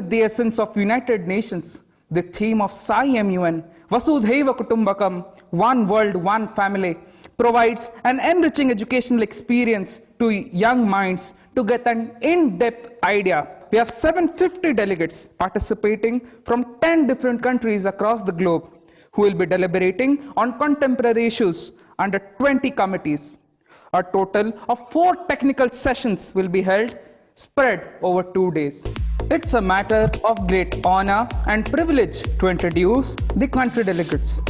with the essence of United Nations, the theme of SAIMUN, Vasudhaiva Kutumbakam, one world, one family, provides an enriching educational experience to young minds to get an in-depth idea. We have 750 delegates participating from 10 different countries across the globe who will be deliberating on contemporary issues under 20 committees. A total of 4 technical sessions will be held, spread over 2 days. It's a matter of great honor and privilege to introduce the country delegates.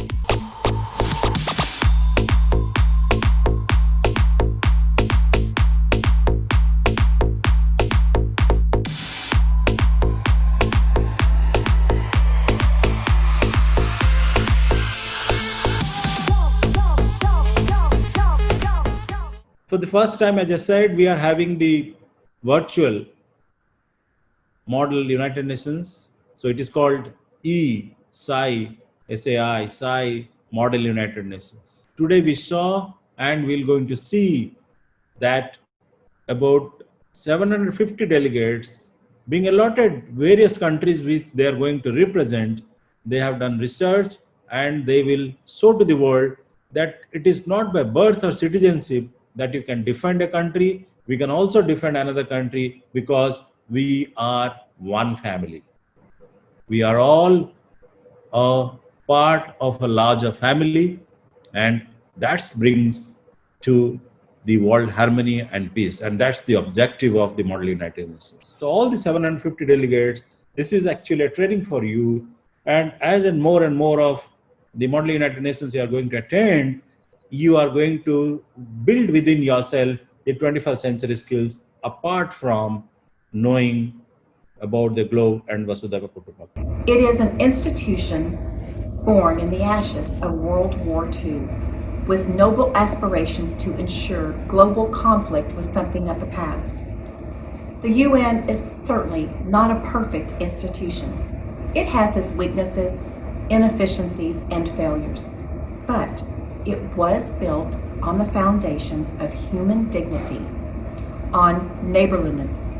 For the first time, as I said, we are having the virtual Model United Nations. So it is called SAI Model United Nations. Today we saw and we're going to see that about 750 delegates being allotted various countries which they are going to represent. They have done research and they will show to the world that it is not by birth or citizenship that you can defend a country. We can also defend another country because we are one family. We are all a part of a larger family, and that brings to the world harmony and peace. And that's the objective of the Model United Nations. So all the 750 delegates, this is actually a training for you. And as and more of the Model United Nations you are going to attend, you are going to build within yourself the 21st century skills apart from knowing about the globe and Vasudhaiva Kutumbakam. It is an institution born in the ashes of World War II with noble aspirations to ensure global conflict was something of the past. The UN is certainly not a perfect institution. It has its weaknesses, inefficiencies, and failures, but it was built on the foundations of human dignity, on neighborliness,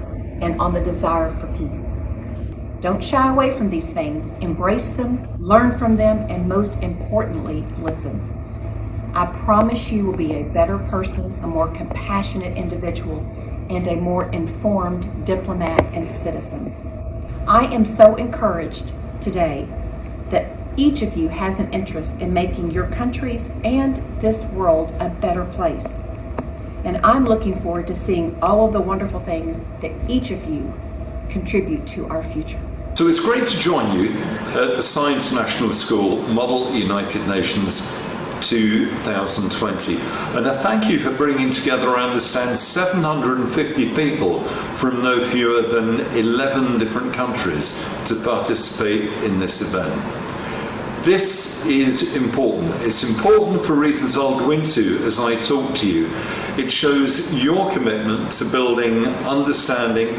and on the desire for peace. Don't shy away from these things. Embrace them, learn from them, and most importantly, listen. I promise you will be a better person, a more compassionate individual, and a more informed diplomat and citizen. I am so encouraged today that each of you has an interest in making your countries and this world a better place. And I'm looking forward to seeing all of the wonderful things that each of you contribute to our future. So it's great to join you at the SAI International School Model United Nations 2020. And I thank you for bringing together, I understand, 750 people from no fewer than 11 different countries to participate in this event. This is important. It's important for reasons I'll go into as I talk to you. It shows your commitment to building understanding,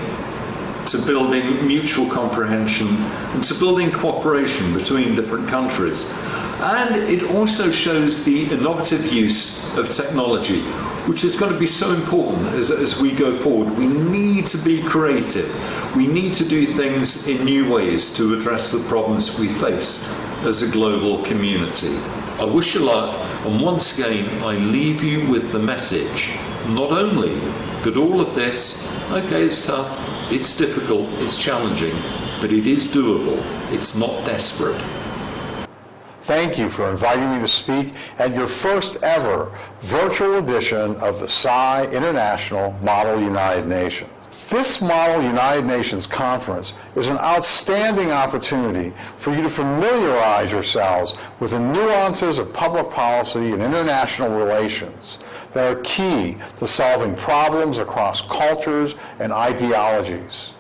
to building mutual comprehension, and to building cooperation between different countries. And it also shows the innovative use of technology, which is going to be so important as we go forward. We need to be creative. We need to do things in new ways to address the problems we face as a global community. I wish you luck, and once again I leave you with the message, not only that all of this, okay, it's tough, it's difficult, it's challenging, but it is doable, it's not desperate. Thank you for inviting me to speak at your first ever virtual edition of the SAI International Model United Nations. This Model United Nations Conference is an outstanding opportunity for you to familiarize yourselves with the nuances of public policy and international relations that are key to solving problems across cultures and ideologies.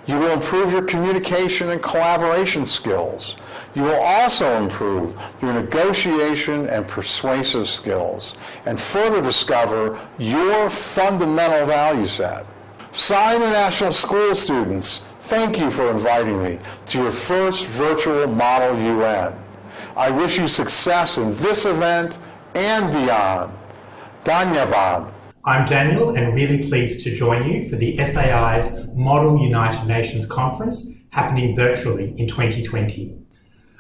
You will improve your communication and collaboration skills. You will also improve your negotiation and persuasive skills and further discover your fundamental value set. SAI International School students, thank you for inviting me to your first virtual Model UN. I wish you success in this event and beyond. Dhanyabad. I'm Daniel and really pleased to join you for the SAI's Model United Nations Conference happening virtually in 2020.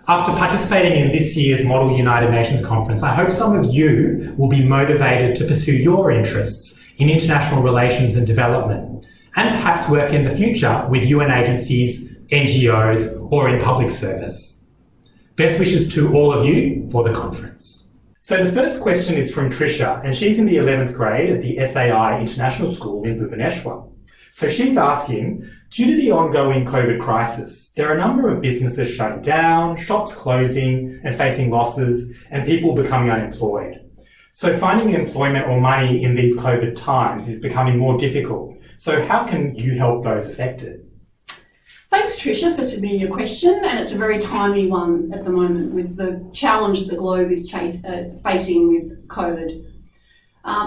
After participating in this year's Model United Nations Conference, I hope some of you will be motivated to pursue your interests in international relations and development, and perhaps work in the future with UN agencies, NGOs, or in public service. Best wishes to all of you for the conference. So the first question is from Trisha, and she's in the 11th grade at the SAI International School in Bhubaneswar. So she's asking, due to the ongoing COVID crisis, there are a number of businesses shutting down, shops closing and facing losses, and people becoming unemployed. So finding employment or money in these COVID times is becoming more difficult. So how can you help those affected? Thanks, Tricia, for submitting your question, and it's a very timely one at the moment with the challenge that the globe is facing with COVID.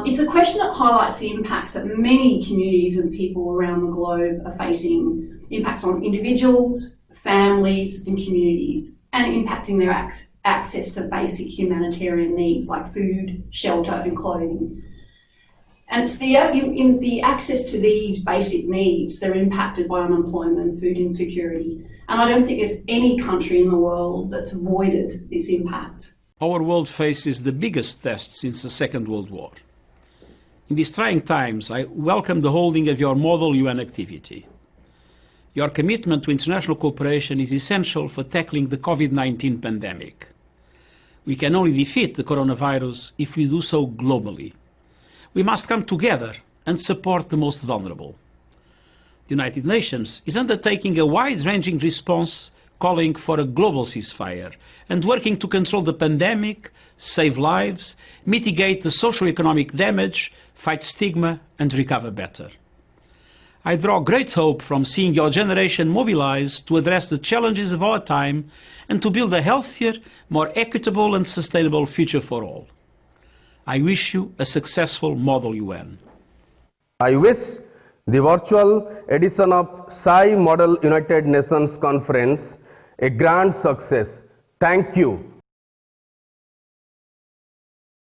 It's a question that highlights the impacts that many communities and people around the globe are facing, impacts on individuals, families and communities, and impacting their access to basic humanitarian needs like food, shelter and clothing. And it's the access to these basic needs that are impacted by unemployment and food insecurity. And I don't think there's any country in the world that's avoided this impact. Our world faces the biggest test since the Second World War. In these trying times, I welcome the holding of your Model UN activity. Your commitment to international cooperation is essential for tackling the COVID-19 pandemic. We can only defeat the coronavirus if we do so globally. We must come together and support the most vulnerable. The United Nations is undertaking a wide-ranging response calling for a global ceasefire and working to control the pandemic, save lives, mitigate the socio-economic damage, fight stigma and recover better. I draw great hope from seeing your generation mobilized to address the challenges of our time and to build a healthier, more equitable and sustainable future for all. I wish you a successful Model UN. I wish the virtual edition of SAI Model United Nations Conference a grand success. Thank you.